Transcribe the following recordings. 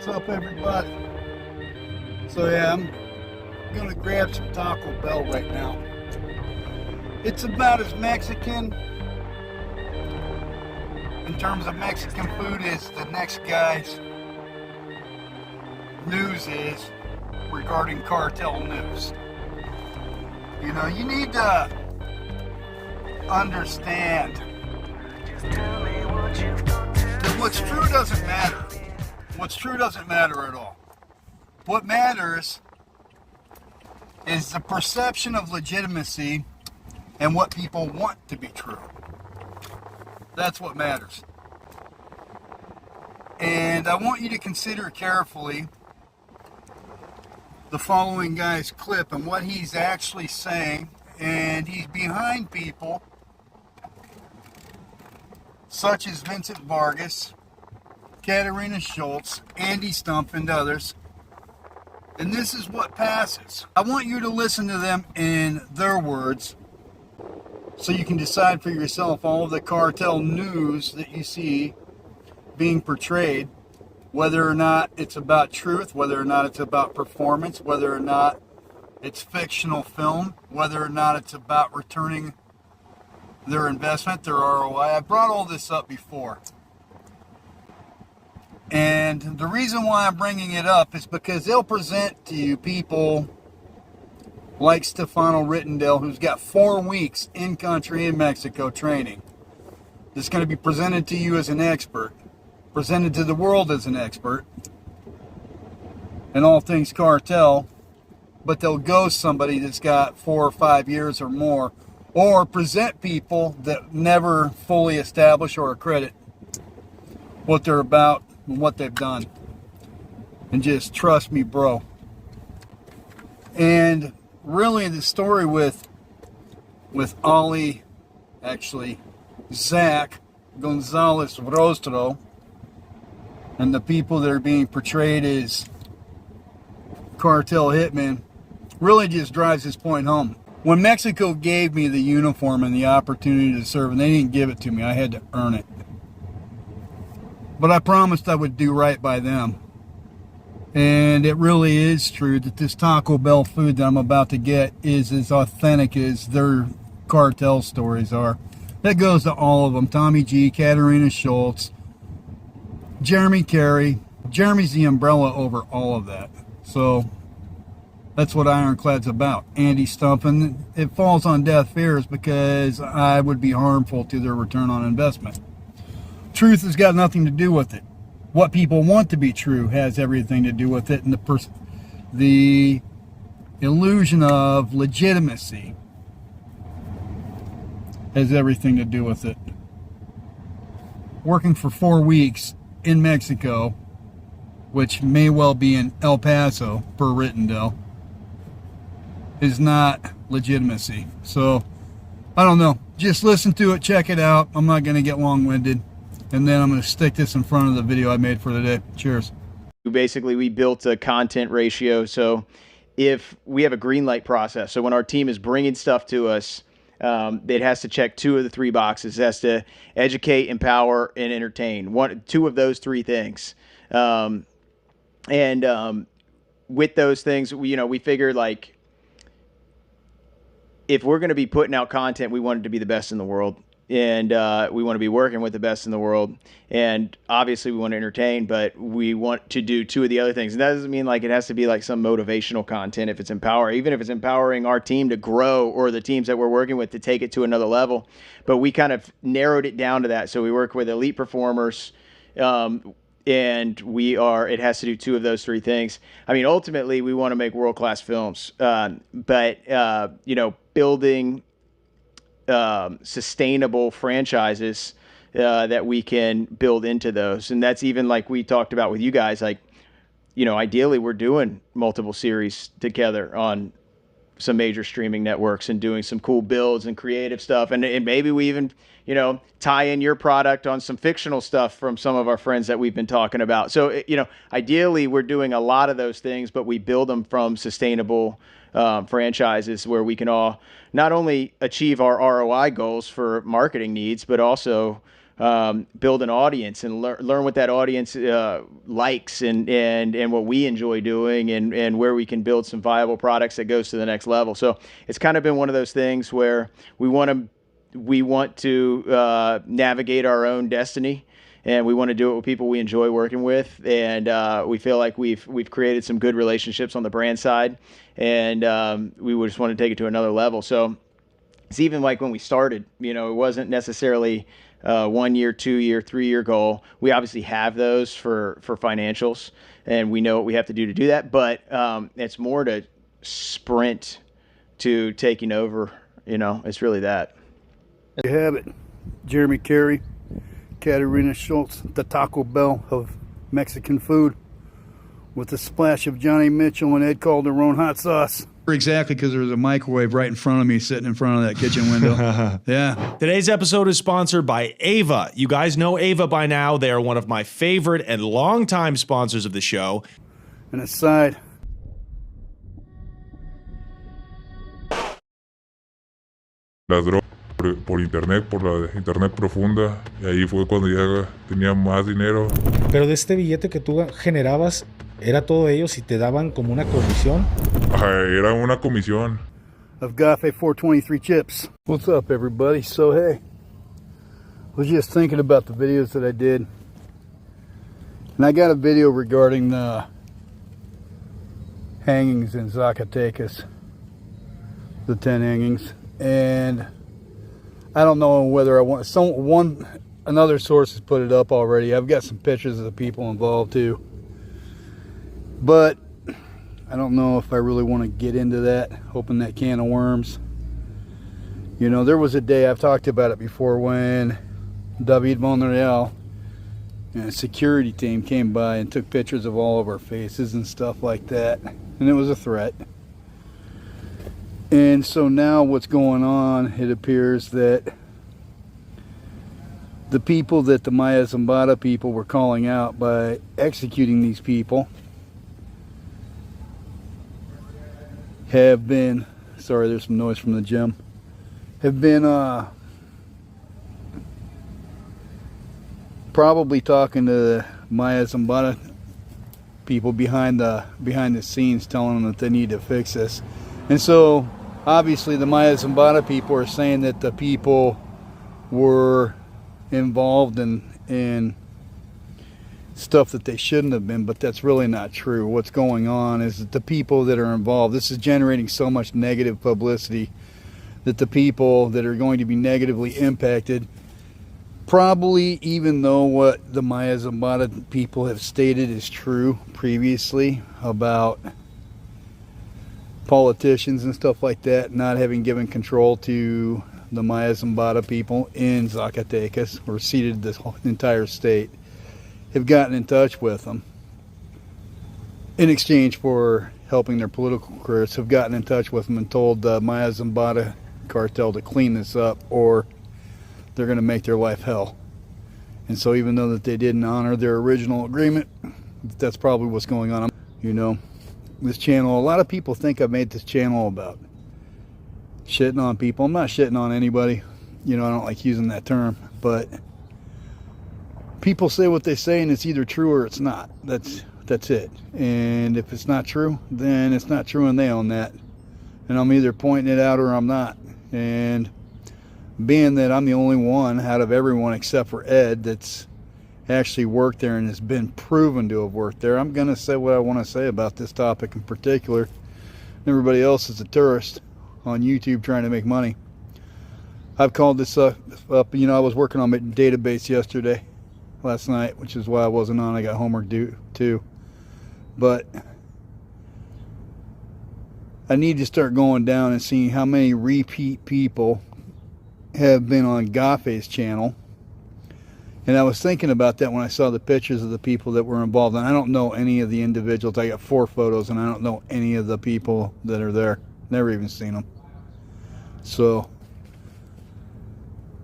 What's up, everybody? So yeah, I'm gonna grab some Taco Bell right now. It's about as Mexican in terms of Mexican food as the next guy's news is regarding cartel news. You know, you need to understand that what's true doesn't matter. What's true doesn't matter at all. What matters is the perception of legitimacy and what people want to be true. That's what matters. And I want you to consider carefully the following guy's clip and what he's actually saying. And he's behind people such as Vincent Vargas, Katarina Schultz, Andy Stumpf, and others. And this is what passes. I want you to listen to them in their words so you can decide for yourself all of the cartel news that you see being portrayed, whether or not it's about truth, whether or not it's about performance, whether or not it's fictional film, whether or not it's about returning their investment, their ROI. I brought all this up before. And the reason why I'm bringing it up is because they'll present to you people like Stefano Rittendale, who's got 4 weeks in country in Mexico training. That's going to be presented to you as an expert, presented to the world as an expert in all things cartel, but they'll ghost somebody that's got 4 or 5 years or more, or present people that never fully establish or accredit what they're about and what they've done. And just trust me, bro. And really the story with Zach Gonzalez Rostro and the people that are being portrayed as cartel hitmen really just drives this point home. When Mexico gave me the uniform and the opportunity to serve, and they didn't give it to me, I had to earn it. But I promised I would do right by them. And it really is true that this Taco Bell food that I'm about to get is as authentic as their cartel stories are. That goes to all of them. Tommy G, Katarina Schultz, Jeremy Carey. Jeremy's the umbrella over all of that. So that's what Ironclad's about. Andy Stumpf, and it falls on deaf ears because I would be harmful to their return on investment. Truth has got nothing to do with it. What people want to be true has everything to do with it, and the illusion of legitimacy has everything to do with it. Working for 4 weeks in Mexico, which may well be in El Paso per Rittendale, is not legitimacy. So I don't know. Just listen to it, check it out. I'm not going to get long-winded. And then I'm going to stick this in front of the video I made for today. Cheers. Basically, we built a content ratio. So if we have a green light process, so when our team is bringing stuff to us, it has to check 2 of the 3 boxes. It has to educate, empower, and entertain. 2 of those 3 things. With those things, we figured, like, if we're going to be putting out content, we want it to be the best in the world. And we want to be working with the best in the world. And obviously we want to entertain, but we want to do 2 of the other things. And that doesn't mean like it has to be like some motivational content if it's empowering, even if it's empowering our team to grow or the teams that we're working with to take it to another level. But we kind of narrowed it down to that. So we work with elite performers, and it has to do 2 of those 3 things. I mean, ultimately we want to make world-class films, but building sustainable franchises that we can build into those. And that's even like we talked about with you guys, like, ideally we're doing multiple series together on some major streaming networks and doing some cool builds and creative stuff. And maybe we even, tie in your product on some fictional stuff from some of our friends that we've been talking about. So, ideally we're doing a lot of those things, but we build them from sustainable franchises where we can all not only achieve our ROI goals for marketing needs, but also build an audience and learn what that audience likes and what we enjoy doing and where we can build some viable products that goes to the next level. So it's kind of been one of those things where we want to navigate our own destiny, and we want to do it with people we enjoy working with, and we feel like we've created some good relationships on the brand side, and we just want to take it to another level. So it's even like when we started, it wasn't necessarily 1 year, 2 year, 3 year goal. We obviously have those for financials, and we know what we have to do that, but it's more to sprint to taking over. It's really that. You have it. Jeremy Carey, Katerina Schultz, the Taco Bell of Mexican food, with a splash of Johnny Mitchell and Ed Calderon hot sauce. Exactly, because there was a microwave right in front of me, sitting in front of that kitchen window. Yeah. Today's episode is sponsored by Ava. You guys know Ava by now. They are one of my favorite and longtime sponsors of the show. And aside, las drogas por internet, por la internet profunda, y ahí fue cuando ya tenía más dinero. Pero de este billete que tú generabas, ¿era todo ellos y te daban como una comisión? Era una comisión. of Gafe 423 chips. What's up, everybody? So hey, I was just thinking about the videos that I did, and I got a video regarding the hangings in Zacatecas, the 10 hangings, and I don't know whether I want another source has put it up already. I've got some pictures of the people involved too, but I don't know if I really want to get into that, open that can of worms. You know, there was a day, I've talked about it before, when David Monreal and a security team came by and took pictures of all of our faces and stuff like that, and it was a threat. And so now what's going on, it appears that the people that the Mayo Zambada people were calling out by executing these people have been, sorry, there's some noise from the gym, have been probably talking to the Mayo Zambada people behind the scenes, telling them that they need to fix this. And so obviously the Mayo Zambada people are saying that the people were involved in stuff that they shouldn't have been, but that's really not true. What's going on is that the people that are involved, this is generating so much negative publicity that the people that are going to be negatively impacted, probably, even though what the Mayo Zambada people have stated is true previously about politicians and stuff like that not having given control to the Mayo Zambada people in Zacatecas, or ceded this whole entire state, have gotten in touch with them in exchange for helping their political careers, have gotten in touch with them and told the Mayo Zambada cartel to clean this up or they're going to make their life hell. And so even though that they didn't honor their original agreement, that's probably what's going on. You know, this channel, a lot of people think I've made this channel about shitting on people. I'm not shitting on anybody. You know, I don't like using that term, but people say what they say and it's either true or it's not. That's it. And if it's not true, then it's not true and they own that. And I'm either pointing it out or I'm not. And being that I'm the only one out of everyone except for Ed that's actually worked there and has been proven to have worked there, I'm going to say what I want to say about this topic in particular. Everybody else is a tourist on YouTube trying to make money. I've called this up. You know, I was working on my database last night, which is why I wasn't on. I got homework due too. But I need to start going down and seeing how many repeat people have been on Gafe's channel. And I was thinking about that when I saw the pictures of the people that were involved. And I don't know any of the individuals. I got 4 photos and I don't know any of the people that are there. Never even seen them. So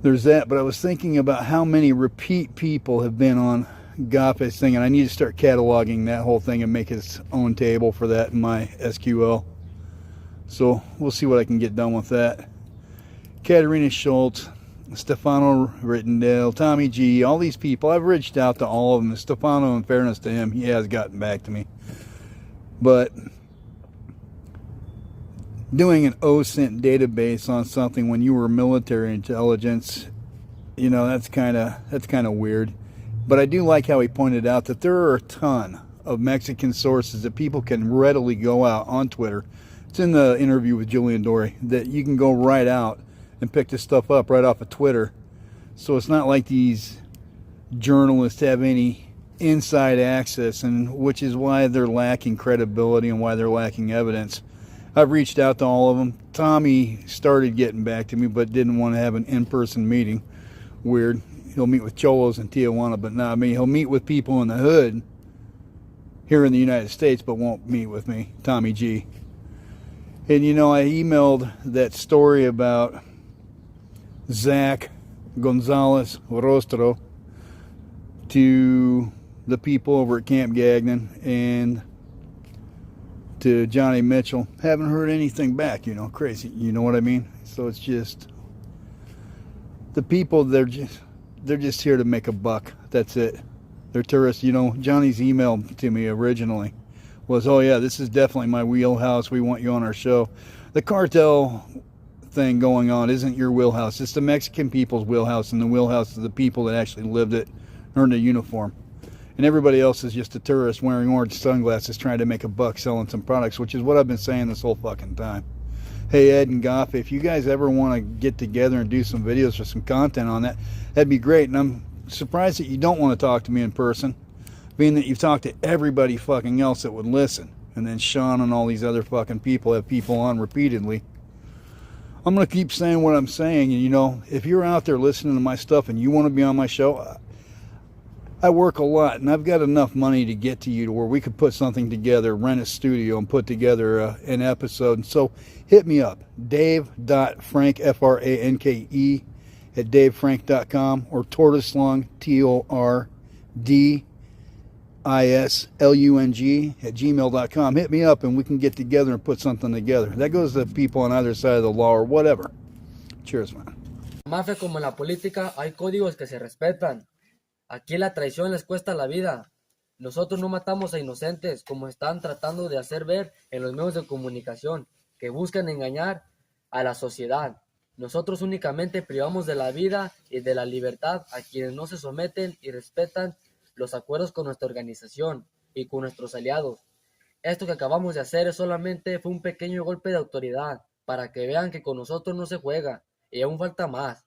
there's that. But I was thinking about how many repeat people have been on Gafe's thing. And I need to start cataloging that whole thing and make its own table for that in my SQL. So we'll see what I can get done with that. Katerina Schultz Stefano Rittendale, Tommy G, all these people. I've reached out to all of them. Stefano, in fairness to him, he has gotten back to me. But doing an OSINT database on something when you were military intelligence, you know, that's kind of weird. But I do like how he pointed out that there are a ton of Mexican sources that people can readily go out on Twitter. It's in the interview with Julian Dory that you can go right out and pick this stuff up right off of Twitter. So it's not like these journalists have any inside access, and which is why they're lacking credibility and why they're lacking evidence. I've reached out to all of them. Tommy started getting back to me but didn't want to have an in-person meeting. Weird. He'll meet with cholos in Tijuana, but not me. He'll meet with people in the hood here in the United States, but won't meet with me, Tommy G. And you know, I emailed that story about Zach Gonzalez Rostro to the people over at Camp Gagnon and to Johnny Mitchell. Haven't heard anything back, you know, crazy, you know what I mean? So it's just, the people, they're just here to make a buck. That's it. They're tourists. You know, Johnny's email to me originally was, oh yeah, this is definitely my wheelhouse. We want you on our show. The cartel thing going on isn't your wheelhouse. It's the Mexican people's wheelhouse and the wheelhouse of the people that actually lived it, earned a uniform. And everybody else is just a tourist wearing orange sunglasses trying to make a buck selling some products, which is what I've been saying this whole fucking time. Hey, Ed and Goff, if you guys ever want to get together and do some videos or some content on that, that'd be great. And I'm surprised that you don't want to talk to me in person, being that you've talked to everybody fucking else that would listen. And then Sean and all these other fucking people have people on repeatedly. I'm going to keep saying what I'm saying. And, you know, if you're out there listening to my stuff and you want to be on my show, I work a lot, and I've got enough money to get to you to where we could put something together, rent a studio, and put together an episode. And so hit me up, dave.frank, F-R-A-N-K-E, at davefrank.com, or tortoiselung, T-O-R-D-I-S-L-U-G, at gmail.com. Hit me up, and we can get together and put something together. That goes to people on either side of the law or whatever. Cheers, man. Mafia como en la política hay códigos que se respetan. Aquí la traición les cuesta la vida. Nosotros no matamos a inocentes como están tratando de hacer ver en los medios de comunicación, que buscan engañar a la sociedad. Nosotros únicamente privamos de la vida y de la libertad a quienes no se someten y respetan los acuerdos con nuestra organización y con nuestros aliados. Esto que acabamos de hacer solamente fue un pequeño golpe de autoridad para que vean que con nosotros no se juega y aún falta más.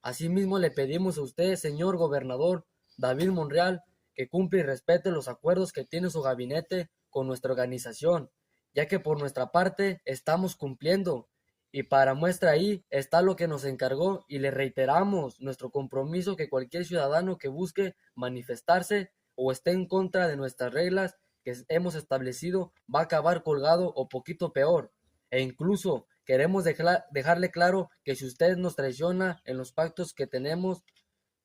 Asimismo le pedimos a usted, señor gobernador David Monreal, que cumpla y respete los acuerdos que tiene su gabinete con nuestra organización, ya que por nuestra parte estamos cumpliendo. Y para muestra ahí está lo que nos encargó, y le reiteramos nuestro compromiso que cualquier ciudadano que busque manifestarse o esté en contra de nuestras reglas que hemos establecido va a acabar colgado o poquito peor. E incluso queremos dejarle claro que si usted nos traiciona en los pactos que tenemos,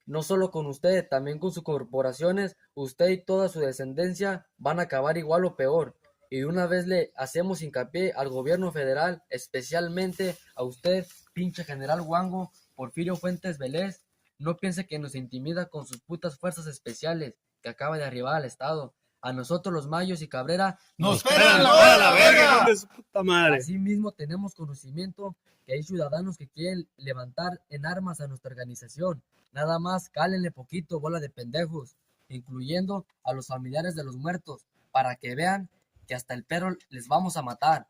no solo con usted, también con sus corporaciones, usted y toda su descendencia van a acabar igual o peor. Y de una vez le hacemos hincapié al gobierno federal, especialmente a usted, pinche general Wango, Porfirio Fuentes Vélez, no piense que nos intimida con sus putas fuerzas especiales que acaba de arribar al estado. A nosotros los Mayos y Cabrera ¡nos esperan la verga! ¡De su puta madre! Asimismo tenemos conocimiento que hay ciudadanos que quieren levantar en armas a nuestra organización. Nada más cálenle poquito, bola de pendejos, incluyendo a los familiares de los muertos, para que vean que hasta el perro les vamos a matar.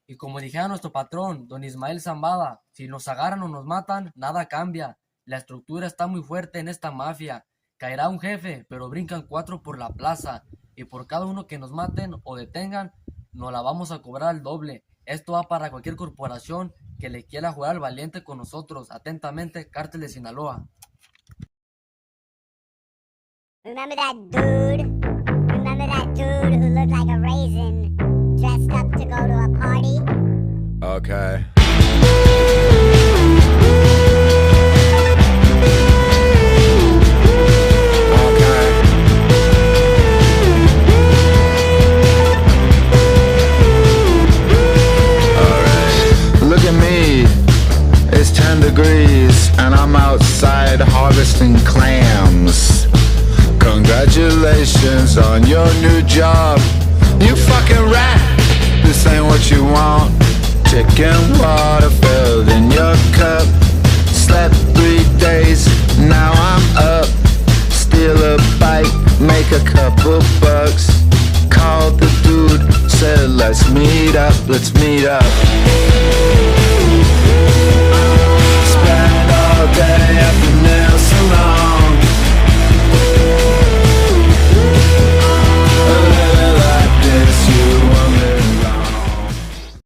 Y como dijera nuestro patrón, don Ismael Zambada, si nos agarran o nos matan, nada cambia. La estructura está muy fuerte en esta mafia. Caerá un jefe, pero brincan 4 por la plaza. Y por cada uno que nos maten o detengan, nos la vamos a cobrar al doble. Esto va para cualquier corporación que le quiera jugar al valiente con nosotros. Atentamente, Cartel de Sinaloa. Remember that dude? Remember that dude who looked like a raisin, dressed up to go to a party? Okay. Look at me, it's 10 degrees and I'm out roasting clams. Congratulations on your new job. You fucking rat, this ain't what you want. Chicken water filled in your cup. Slept 3 days, now I'm up. Steal a bite, make a couple bucks. Called the dude, said let's meet up, let's meet up.